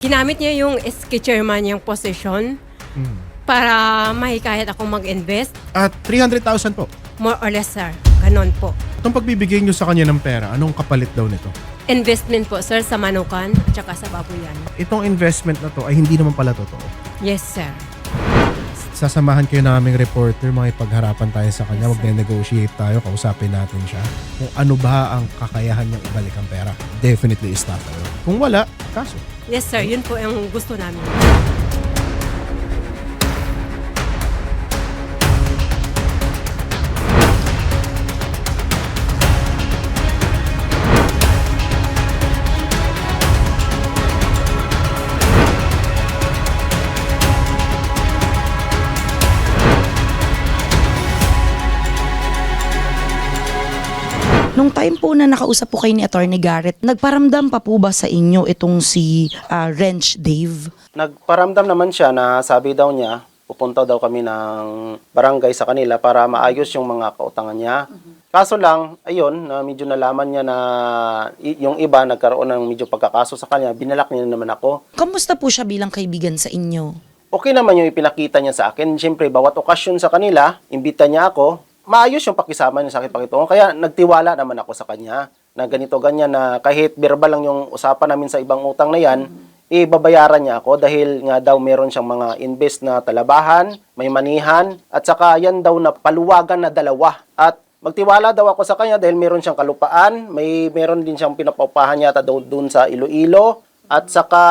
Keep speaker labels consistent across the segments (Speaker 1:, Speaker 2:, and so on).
Speaker 1: Ginamit niya yung SK chairman yung position para mahikayat akong mag-invest.
Speaker 2: At 300,000 po.
Speaker 1: More or less, sir. Ganon po.
Speaker 2: Itong pagbibigay nyo sa kanya ng pera, anong kapalit daw nito?
Speaker 1: Investment po, sir, sa manukan at saka sa babuyan.
Speaker 2: Itong investment na to ay hindi naman pala totoo.
Speaker 1: Yes, sir.
Speaker 2: Sasamahan kayo ng aming reporter, makipagharapan tayo sa kanya, magne-negotiate tayo, kausapin natin siya. Kung ano ba ang kakayahan niyang ibalik ang pera. Definitely is tayo. Kung wala, kaso.
Speaker 1: Yes, sir. Yun po ang gusto namin.
Speaker 3: Nung time po na nakausap po kayo ni Attorney Garrett, nagparamdam pa po ba sa inyo itong si Wrench Dave?
Speaker 4: Nagparamdam naman siya na sabi daw niya, pupunta daw kami ng barangay sa kanila para maayos yung mga kautangan niya. Kaso lang, ayun, na medyo nalaman niya na yung iba nagkaroon ng medyo pagkakaso sa kanya, binalak niya naman ako.
Speaker 3: Kamusta po siya bilang kaibigan sa inyo?
Speaker 4: Okay naman yung ipinakita niya sa akin. Siyempre, bawat okasyon sa kanila, imbita niya ako, maayos yung pakisama niya sa akin pakitungo. Kaya nagtiwala naman ako sa kanya na ganito, ganyan na kahit verbal lang yung usapan namin sa ibang utang na yan, babayaran niya ako dahil nga daw meron siyang mga invest na talabahan, may manihan, at saka yan daw na paluwagan na dalawa. At magtiwala daw ako sa kanya dahil meron siyang kalupaan, meron din siyang pinapaupahan yata daw dun sa Iloilo, at saka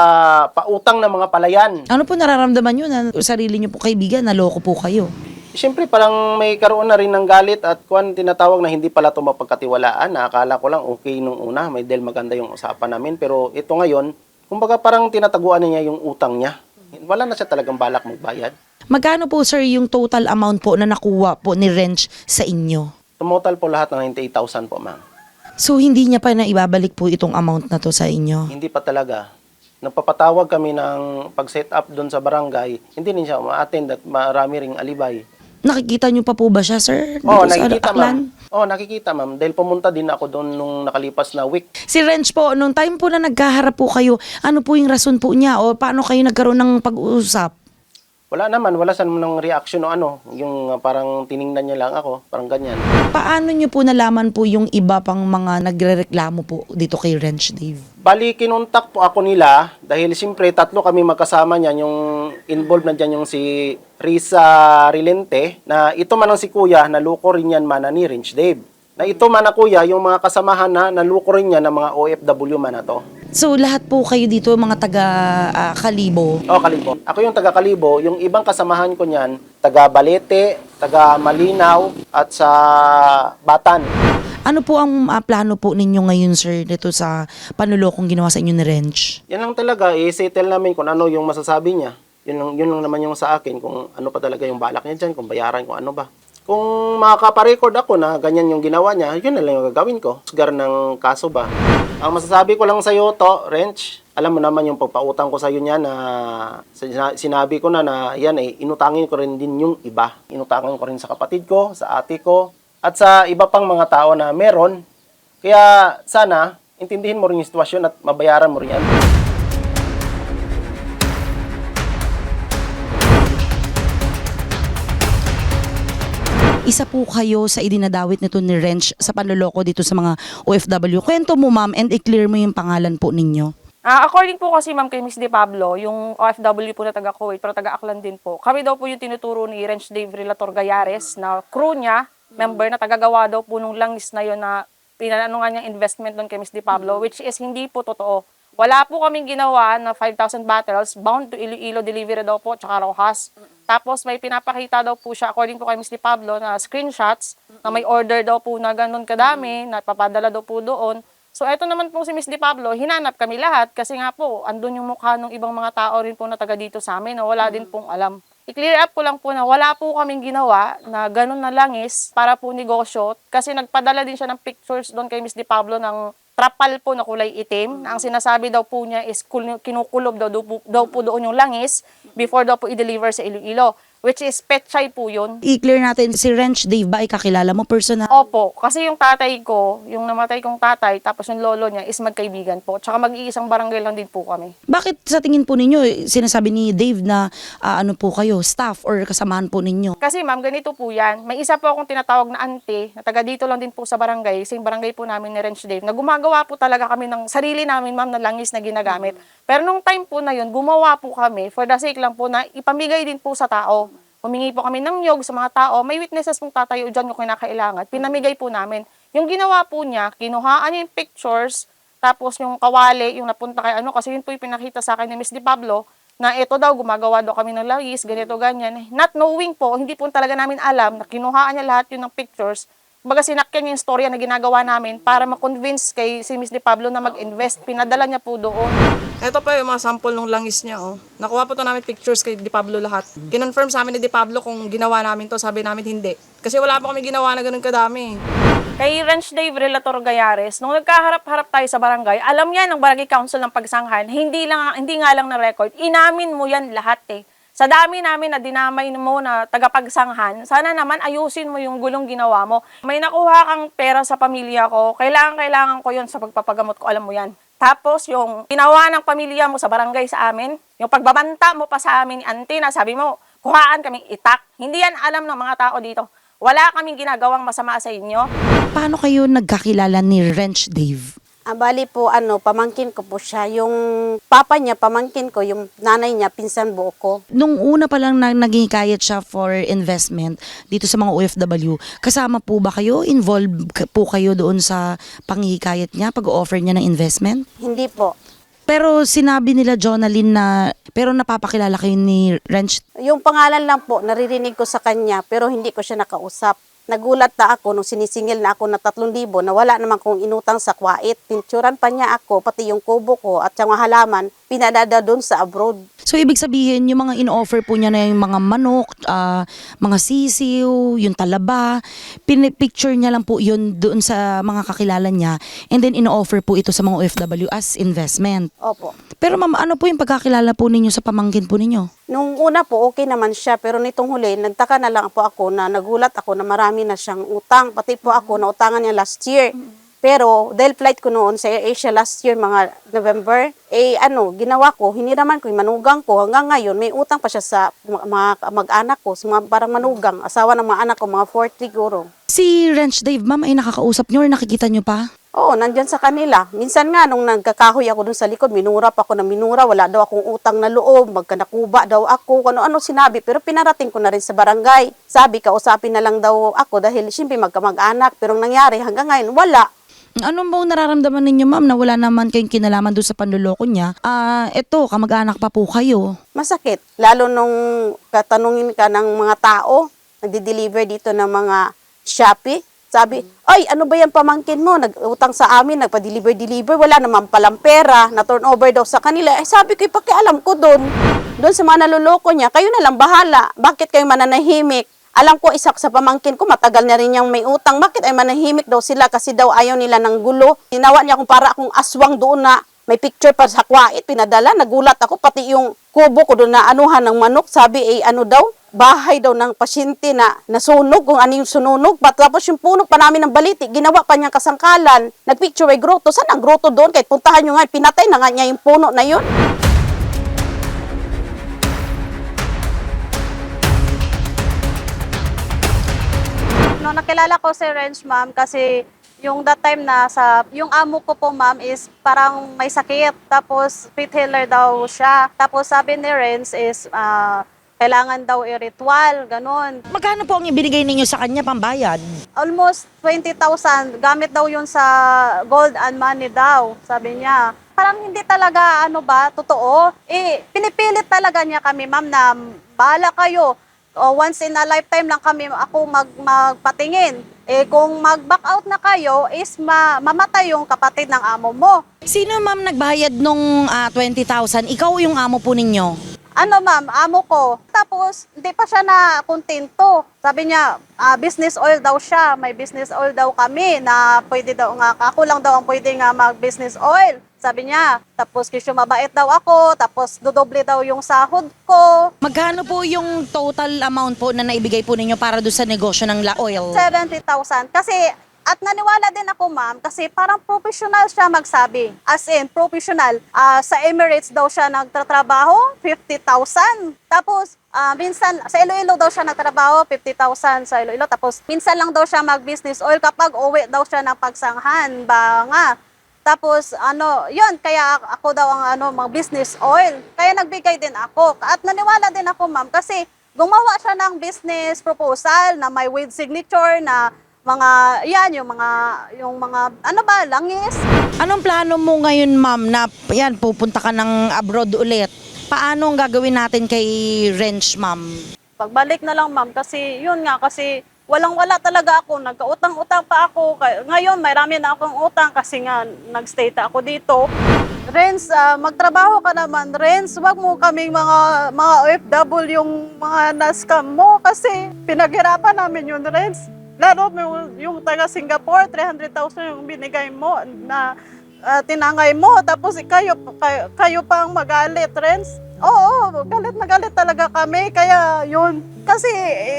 Speaker 4: pautang ng mga palayan.
Speaker 3: Ano po nararamdaman nyo na sarili nyo po kaibigan, naloko po kayo?
Speaker 4: Siyempre, parang may karoon na rin ng galit at tinatawag na hindi pala ito mapagkatiwalaan. Akala ko lang okay nung una, may dahil maganda yung usapan namin. Pero ito ngayon, kumbaga parang tinataguan niya yung utang niya. Wala na siya talagang balak magbayad.
Speaker 3: Magkano po sir yung total amount po na nakuha po ni Wrench sa inyo?
Speaker 4: Tumotal po lahat ng 98,000 po, ma'am.
Speaker 3: So hindi niya pa na ibabalik po itong amount na to sa inyo?
Speaker 4: Hindi pa talaga. Nagpapatawag kami ng pag-set up doon sa barangay. Hindi din siya ma-attend at marami ring alibay.
Speaker 3: Nakikita niyo pa po ba siya sir?
Speaker 4: Oo,
Speaker 3: Dito sa
Speaker 4: nakikita,
Speaker 3: Aklan?
Speaker 4: ma'am. Oo, nakikita, ma'am. Dahil pumunta din ako doon nung nakalipas na week.
Speaker 3: Si Wrench po, nung time po na nagkaharap po kayo, ano po yung rason po niya o paano kayo nagkaroon ng pag-uusap?
Speaker 4: Wala naman, wala sa ng reaction o ano. Yung parang tiningnan niya lang ako, parang ganyan.
Speaker 3: Paano niyo po nalaman po yung iba pang mga nagrereklamo po dito kay Wrench Dave?
Speaker 4: Bali, kinontak po ako nila dahil siyempre tatlo kami magkasama niyan. Yung involved na dyan yung si Risa Rilente na ito man ang si Kuya, naluko rin yan mana ni Wrench Dave. Na ito man na Kuya, yung mga kasamahan na naluko rin yan ng mga OFW man na to.
Speaker 3: So lahat po kayo dito mga taga Kalibo.
Speaker 4: O, Kalibo. Ako yung taga Kalibo, yung ibang kasamahan ko niyan, taga Balete, taga Malinaw, at sa Batan.
Speaker 3: Ano po ang plano po ninyo ngayon sir dito sa panulokong ginawa sa inyo ni Wrench?
Speaker 4: Yan lang talaga, i-settle namin kung ano yung masasabi niya. Yun lang naman yung sa akin, kung ano pa talaga yung balak niya dyan, kung bayaran, kung ano ba. Kung makakaparecord ako na ganyan yung ginawa niya, yun na lang yung gagawin ko. Sugar ng kaso ba. Ang masasabi ko lang sa'yo to, Wrench, alam mo naman yung pagpautang ko sa'yo niya na sinabi ko na yan inutangin ko rin din yung iba. Inutangan ko rin sa kapatid ko, sa ate ko, at sa iba pang mga tao na meron. Kaya sana, intindihin mo rin yung sitwasyon at mabayaran mo rin yan.
Speaker 3: Isa po kayo sa idinadawit nito ni Wrench sa panloloko dito sa mga OFW. Kwento mo ma'am and i-clear mo yung pangalan po ninyo.
Speaker 5: According po kasi ma'am kay Miss De Pablo, yung OFW po na taga Kuwait pero taga Aklan din po. Kami daw po yung tinuturo ni Wrench Dave Relator Gallares na crew niya, member na tagagawa daw po nung langis na yon na pinanano nga niyang investment doon kay Miss De Pablo, which is hindi po totoo. Wala po kaming ginawa na 5,000 bottles bound to Iloilo delivery daw po tsaka Rojas. Tapos may pinapakita daw po siya according po kay Miss De Pablo na screenshots na may order daw po na ganun kadami na papadala daw po doon. So eto naman po si Miss De Pablo, hinanap kami lahat kasi nga po andun yung mukha ng ibang mga tao rin po na taga dito sa amin na wala din pong alam. I-clear up ko lang po na wala po kaming ginawa na ganun na langis para po negosyo kasi nagpadala din siya ng pictures doon kay Miss De Pablo ng trapal po na kulay itim. Ang sinasabi daw po niya is kinukulob daw po doon yung langis before daw po i-deliver sa Iloilo. which is Petchay po yun.
Speaker 3: I-clear natin, si Wrench Dave ba ay kakilala mo personal?
Speaker 5: Opo, kasi yung tatay ko, yung namatay kong tatay, tapos yung lolo niya is magkaibigan po. Tsaka mag-iisang barangay lang din po kami.
Speaker 3: Bakit sa tingin po ninyo, sinasabi ni Dave na ano po kayo, staff or kasamahan po ninyo?
Speaker 5: Kasi ma'am, ganito po yan. May isa po akong tinatawag na auntie, na taga dito lang din po sa barangay, same barangay po namin ni Wrench Dave, na gumagawa po talaga kami ng sarili namin ma'am na langis na ginagamit. Pero nung time po na yun, gumawa po kami for the sake lang po na ipamigay din po sa tao. Humingi po kami ng niyog sa mga tao. May witnesses pong tatayo dyan kung kinakailangan. Pinamigay po namin. Yung ginawa po niya, kinuhaan niya yung pictures, tapos yung kawali, yung napunta kay kasi yun po yung pinakita sa akin ni Miss Di Pablo, na ito daw, gumagawa daw kami ng langis, ganito, ganyan. Not knowing po, hindi po talaga namin alam na kinuhaan niya lahat yun ng pictures. Kumbaga sinakyan niya yung storya na ginagawa namin para ma-convince kay si Miss Di Pablo na mag-invest. Pinadala niya po doon.
Speaker 6: Ito pa yung mga sample ng langis niya, oh. Nakuha po to namin pictures kay Di Pablo lahat. Kinonfirm sa amin ni Di Pablo kung ginawa namin to, sabi namin hindi. Kasi wala pa kami ginawa na ganun kadami.
Speaker 5: Kay Wrench Dave Relator Gayares, nung nagkaharap-harap tayo sa barangay, alam yan ng Barangay Council ng Pagsanghan, hindi nga lang na record, inamin mo yan lahat eh. Sa dami namin na dinamay mo na tagapagsanghan, sana naman ayusin mo yung gulong ginawa mo. May nakuha kang pera sa pamilya ko, kailangan ko yun sa pagpapagamot ko, alam mo yan. Tapos yung ginawa ng pamilya mo sa barangay sa amin, yung pagbabanta mo pa sa amin ni auntie na sabi mo, kuhaan kaming itak. Hindi yan alam ng mga tao dito. Wala kaming ginagawang masama sa inyo.
Speaker 3: Paano kayo nagkakilala ni Wrench Dave?
Speaker 7: Bali po, pamangkin ko po siya. Yung papa niya, pamangkin ko. Yung nanay niya, pinsan buo ko.
Speaker 3: Nung una pa lang naging kayat siya for investment dito sa mga OFW, kasama po ba kayo? Involved po kayo doon sa panghihikayat niya, pag-offer niya ng investment?
Speaker 7: Hindi po.
Speaker 3: Pero sinabi nila, Jonalyn, na pero napapakilala kayo ni Wrench.
Speaker 7: Yung pangalan lang po, naririnig ko sa kanya, pero hindi ko siya nakausap. Nagulat na ako nung sinisingil na ako na 3,000 na wala naman kong inutang sa kwait. Pinturan pa niya ako, pati yung kubo ko at yung halaman, pinadada doon sa abroad.
Speaker 3: So, ibig sabihin, yung mga in-offer po niya na yung mga manok, mga sisiw, yung talaba, pinipicture niya lang po yun doon sa mga kakilala niya and then in-offer po ito sa mga OFW as investment.
Speaker 7: Opo.
Speaker 3: Pero ma'am, ano po yung pagkakilala po ninyo sa pamangkin po ninyo?
Speaker 7: Nung una po, okay naman siya. Pero nitong huli, nagtaka na lang po ako na nagulat ako na marami na siyang utang. Pati po ako, nautangan niya last year. Pero dahil flight ko noon sa AirAsia last year, mga November, ginawa ko, hiniraman ko yung manugang ko. Hanggang ngayon, may utang pa siya sa mga mag-anak ko, sa mga parang manugang, asawa ng mga anak ko, mga 40 siguro.
Speaker 3: Si Wrench Dave, ma'am, ay nakakausap niyo or nakikita niyo pa?
Speaker 7: Oo, nandyan sa kanila. Minsan nga, nung nagkakahoy ako dun sa likod, minura pa ako ng minura, wala daw akong utang na loob, magkanakuba daw ako, ano sinabi. Pero pinarating ko na rin sa barangay. Sabi, kausapin na lang daw ako dahil siyempre magkamag-anak. Pero ang nangyari, hanggang ngayon, wala.
Speaker 3: Ano ba nararamdaman ninyo, ma'am, na wala naman kayong kinalaman doon sa panluloko niya? Eto, kamag-anak pa po kayo.
Speaker 7: Masakit. Lalo nung katanungin ka ng mga tao, nagdi-deliver dito ng mga Shopee. Sabi, ay, ano ba yan pamangkin mo? Nag-utang sa amin, nagpa-deliver, wala naman palang pera, na-turnover daw sa kanila. Sabi ko, pakialam ko doon. Doon sa mga naluloko niya, kayo na lang bahala. Bakit kayo mananahimik? Alam ko, isa sa pamangkin ko, matagal na rin niyang may utang. Bakit ay manahimik daw sila? Kasi daw ayaw nila ng gulo. Ginawa niya kung para akong aswang doon na may picture pa sa kwait, pinadala. Nagulat ako, pati yung kubo ko doon na anuhan ng manok. Sabi, daw, bahay daw ng pasyente na nasunog, kung ano yung sununog. Tapos yung puno pa namin ng baliti, ginawa pa niyang kasangkalan. Nagpicture ay grotto. Saan ang grotto doon? Kahit puntahan nyo nga, pinatay na nga niya yung puno na yun.
Speaker 8: No, nakilala ko si Wrench, ma'am, kasi yung that time yung amo ko po, ma'am, is parang may sakit. Tapos, pit healer daw siya. Tapos, sabi ni Wrench is, kailangan daw i-ritual, ganun.
Speaker 3: Magkano po ang ibinigay ninyo sa kanya pambayad?
Speaker 8: Almost 20,000. Gamit daw yun sa gold and money daw, sabi niya. Parang hindi talaga, totoo. Pinipilit talaga niya kami, ma'am, na bahala kayo. Once in a lifetime lang kami ako magpatingin. Kung mag-back out na kayo, is mamatay yung kapatid ng amo mo.
Speaker 3: Sino, ma'am, nagbayad nung 20,000? Ikaw yung amo po ninyo?
Speaker 8: Ma'am, amo ko. Tapos, hindi pa siya na kontento. Sabi niya, business oil daw siya. May business oil daw kami na pwede daw nga, ako lang daw ang pwede nga mag-business oil. Sabi niya, tapos kisyo mabait daw ako, tapos dodoble daw yung sahod ko.
Speaker 3: Magkano po yung total amount po na naibigay po ninyo para doon sa negosyo ng La Oil?
Speaker 8: 70,000. Kasi, at naniwala din ako, ma'am, kasi parang professional siya magsabi. As in, professional. Sa Emirates daw siya nagtatrabaho, 50,000. Tapos, minsan, sa Iloilo daw siya nagtrabaho, 50,000 sa Iloilo. Tapos, minsan lang daw siya mag-business oil kapag uwi daw siya ng pagsanghan. Ba nga. Tapos, yun, kaya ako daw ang mag-business oil. Kaya nagbigay din ako. At naniwala din ako, ma'am, kasi gumawa siya ng business proposal na may with signature na yung mga langis.
Speaker 3: Anong plano mo ngayon, ma'am, na yan, pupunta ka ng abroad ulit? Paano ang gagawin natin kay Wrench, ma'am?
Speaker 8: Pagbalik na lang, ma'am, kasi yun nga, kasi walang-wala talaga ako. Nagkautang-utang pa ako. Ngayon, marami na akong utang kasi nga nagstay ta ako dito. Renz, magtrabaho ka naman, Renz. Huwag mo kaming mga OFW yung mga na-scam mo kasi pinaghirapan namin yun, Renz. Lalo yung taga Singapore, 300,000 yung binigay mo na tinangay mo. Tapos kayo pang magalit, Renz. Oo, galit na galit talaga kami. Kaya yun. Kasi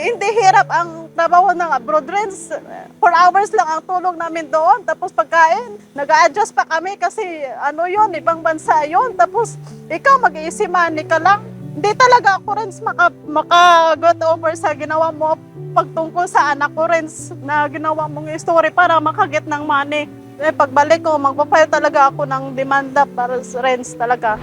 Speaker 8: hindi hirap ang trabaho ng abroad, Renz. 4 hours lang ang tulog namin doon. Tapos pagkain, nag-a-adjust pa kami kasi yun, ibang bansa yun. Tapos ikaw mag-easy money ka lang. Hindi talaga ako, Renz, maka-got over sa ginawa mo pagtungkol sa anak ko, Renz, na ginawa mong story para makaget ng money. Pagbalik ko, magpapile talaga ako ng demanda para sa Renz talaga.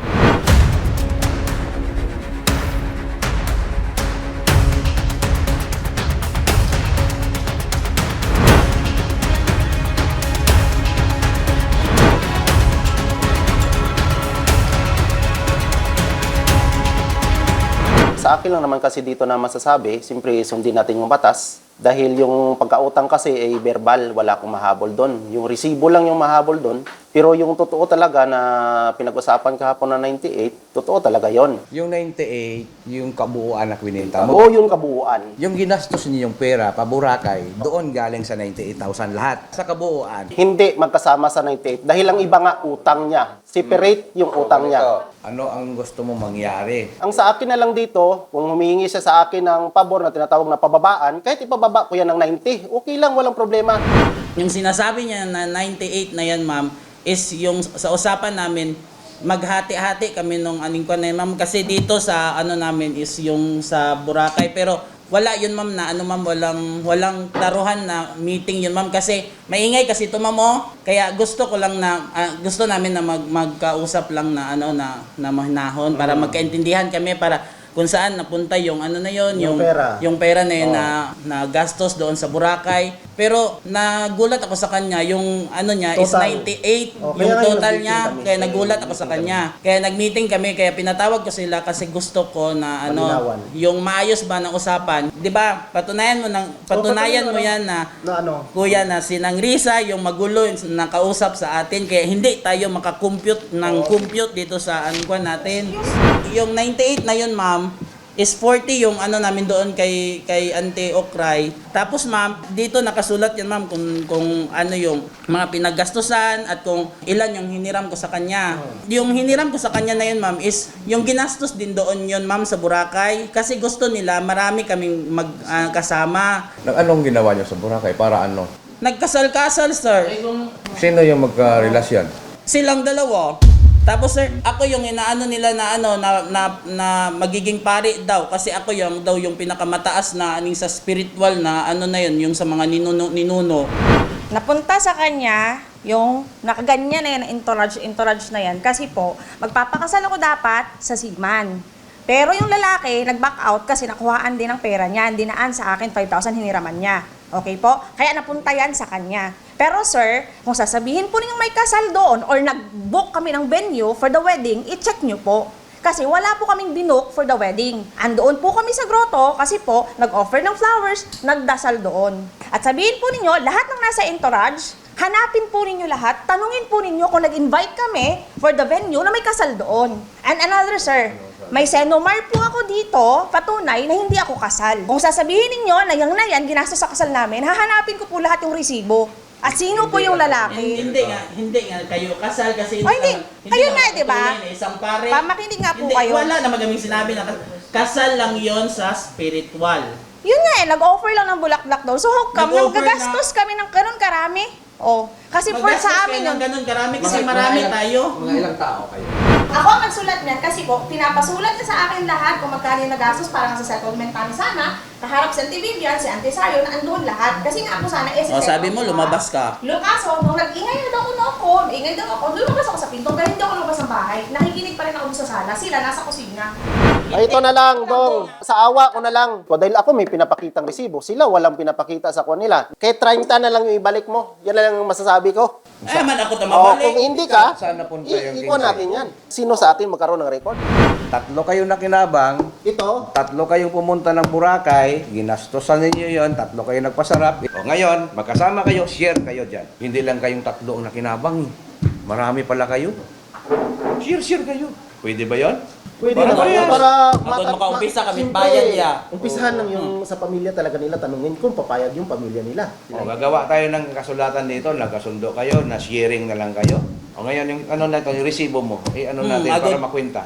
Speaker 4: Sa akin lang naman kasi dito na masasabi, siyempre sundin natin yung batas. Dahil yung pagkautang kasi ay verbal, wala akong mahabol doon. Yung resibo lang yung mahabol doon. Pero yung totoo talaga na pinag-usapan kahapon na 98, totoo talaga yon.
Speaker 9: Yung 98, yung kabuuan na kwinenta mo.
Speaker 4: Oo, yung kabuuan.
Speaker 9: Yung ginastos niyong pera pa Boracay, doon galing sa 98,000 lahat. Sa kabuuan.
Speaker 4: Hindi magkasama sa 98 dahil ang iba nga utang niya. Separate yung utang niya.
Speaker 9: Ano ang gusto mo mangyari?
Speaker 4: Ang sa akin na lang dito, kung humihingi siya sa akin ng pabor na tinatawag na pababaan, kahit ipababa ko yan ng 90, okay lang, walang problema.
Speaker 10: Yung sinasabi niya na 98 na yan, ma'am, is yung sa usapan namin, maghati-hati kami nung aning ko na yun, ma'am, kasi dito sa namin is yung sa Boracay, pero wala yun, ma'am, na walang taruhan na meeting yun, ma'am, kasi maingay kasi ito, ma'am, kaya gusto ko lang na gusto namin na magkausap lang na na mahinahon para magkaintindihan kami para kung saan napunta yung yung pera na yun na gastos doon sa Boracay. Pero nagulat ako sa kanya, yung niya is 98, yung total niya. Kaya nagulat ako sa kanya. Kaya nag-meeting kami, kaya pinatawag ko sila kasi gusto ko na yung maayos ba ng usapan. 'Di ba? Patunayan mo yan na kuya na si Nang Risa yung magulo yung nakausap sa atin kaya hindi tayo makakompute ng compute dito sa natin. Yung 98 na yun, ma'am, is 40 yung namin doon kay Ante Okray. Tapos, ma'am, dito nakasulat yan, ma'am, kung ano yung mga pinaggastusan at kung ilan yung hiniram ko sa kanya. Yung hiniram ko sa kanya na yun, ma'am, is yung ginastos din doon yun, ma'am, sa Boracay. Kasi gusto nila, marami kaming magkasama.
Speaker 9: Anong ginawa niyo sa Boracay? Para ano?
Speaker 10: Nagkasal-kasal, sir.
Speaker 9: Sino yung magka-relasyon?
Speaker 10: Silang dalawa. Tapos sir, ako yung inaano nila na magiging pari daw kasi ako yung pinakamataas na sa spiritual na na yun, yung sa mga ninuno.
Speaker 11: Napunta sa kanya yung nakaganyan na yan, entourage na yan kasi po, magpapakasal ako dapat sa Seaman. Pero yung lalaki, nag-back out kasi nakuhaan din ang pera niya, dinaan sa akin 5,000 hiniraman niya. Okay po? Kaya napunta yan sa kanya. Pero sir, kung sasabihin po ninyong may kasal doon or nag-book kami ng venue for the wedding, i-check nyo po. Kasi wala po kaming binook for the wedding. Andoon po kami sa grotto kasi po nag-offer ng flowers, nagdasal doon. At sabihin po ninyo, lahat ng nasa entourage, hanapin po ninyo lahat, tanungin po ninyo kung nag-invite kami for the venue na may kasal doon. And another sir, may senomar po ako dito, patunay na hindi ako kasal. Kung sasabihin ninyo na yan ginastos sa kasal namin, hahanapin ko po lahat yung resibo. At sino po yung lalaki?
Speaker 10: Hindi nga kayo kasal kasi
Speaker 11: Oh, hindi. Kayo nga, di ba?
Speaker 10: Isang pare.
Speaker 11: Makinig nga po
Speaker 10: Hindi,
Speaker 11: kayo.
Speaker 10: wala naman kaming sinabi na kasal lang yon sa spiritual.
Speaker 11: Yun nga nag-offer lang ng bulaklak daw. So how come
Speaker 10: Nag-offer
Speaker 11: nagagastos kami ng ganun karami? Oh, kasi for sa amin yun.
Speaker 10: Ganun karami kasi marami tayo.
Speaker 9: Mga ilang tao kayo?
Speaker 11: Ako ang nagsulat niyan kasi po, pinapasulat niya sa akin lahat kung magkano yung nagastos para nga sa settlement kami sana. Kaharap si Auntie Vivian, si Auntie Sayo, na andun lahat. Kasi nga po sana
Speaker 10: O sabi mo, lumabas ka.
Speaker 11: Kaso, nung nag-ingay na daw ako, lumabas ako sa pinto, pero hindi ako lumabas ng bahay. Nakikinig pa rin ako doon sa sala. Sila nasa kusina.
Speaker 4: Ay, ito na lang, Dong. Sa awa ko na lang. Dahil ako may pinapakitang resibo. Sila walang pinapakita sa kanila. Kaya 30 na lang yung ibalik mo. Yan na lang ang masasabi ko.
Speaker 10: Man ako
Speaker 4: O,
Speaker 10: tumabalik.
Speaker 4: kung hindi ka,
Speaker 9: Saan napunta yung
Speaker 4: ikuha natin yan. Sino sa atin magkaroon ng record?
Speaker 9: Tatlo kayo na kinabang,
Speaker 4: Ito,
Speaker 9: tatlo kayong pumunta ng Boracay, ginastosan ninyo yon, tatlo kayo nagpasarap. O ngayon, magkasama kayo, share kayo dyan. Hindi lang kayong tatlo na kinabang. Marami pala kayo. Share kayo. Pwede ba yon?
Speaker 4: pwede
Speaker 10: Para
Speaker 4: naman
Speaker 10: ba
Speaker 4: yan.
Speaker 10: yan?
Speaker 4: Para
Speaker 10: Bago makaumpisa kami,
Speaker 4: Siyempre,
Speaker 10: bayad ya.
Speaker 4: Umpisahan lang yung sa pamilya talaga nila, tanungin kung papayag yung pamilya nila.
Speaker 9: O, gagawa tayo ng kasulatan dito, nagkasundo kayo, na sharing na lang kayo. O ngayon, yung ano na ito, yung resibo mo, natin
Speaker 10: agad.
Speaker 9: para makwenta.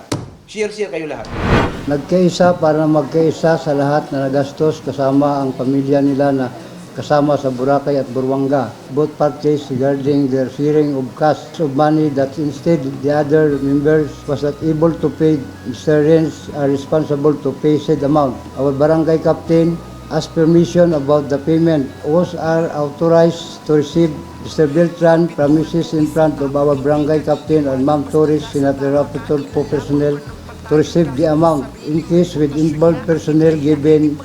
Speaker 9: Share kayo lahat.
Speaker 12: Nagkaisa para magkaisa sa lahat na nagastos kasama ang pamilya nila na kasama sa Boracay at Buruanga. Both parties regarding their sharing of cash of money that instead the other members was not able to pay. Mr. Renz are responsible to pay said amount. Our barangay captain asked permission about the payment. Those are authorized to receive. Mr. Beltran promises in front of our barangay captain and Ma'am Torres, Senator Rapitol po personnel to receive the amount in case with involved personnel given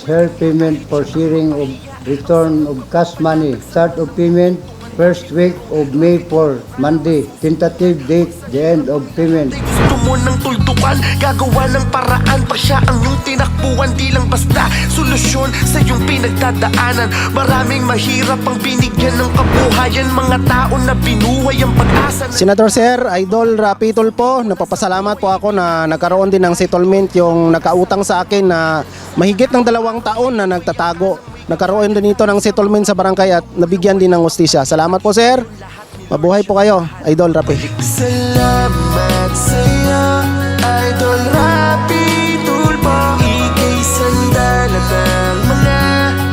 Speaker 12: her payment for sharing of return of cash money. Start of payment first week of May 4, Monday. Tentative date, the end of payment.
Speaker 13: Gusto mo ng tuldukan, gagawa ng paraan pa siya ang iyong tinakbuhan. Di lang basta solusyon sa iyong pinagdadaanan. Maraming mahirap ang binigyan ng kabuhayan, mga tao na binuhay ang pag-asa.
Speaker 4: Senator Sir, Idol Rapitol po, napapasalamat po ako na nagkaroon din ng settlement yung nakautang sa akin na mahigit ng 2 taon na nagtatago. Nagkaroon din ito ng settlement sa barangay at nabigyan din ng hustisya. Salamat po, sir. Mabuhay po kayo, Idol Rapi.
Speaker 13: Salamat sa'yo, Idol Rapitol po. Ika'y sandalan ng mga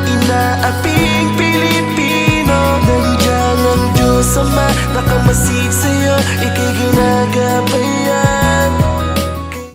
Speaker 13: inaaping Pilipino. Nandiyan ang Diyos Ama, nakamasid sa'yo.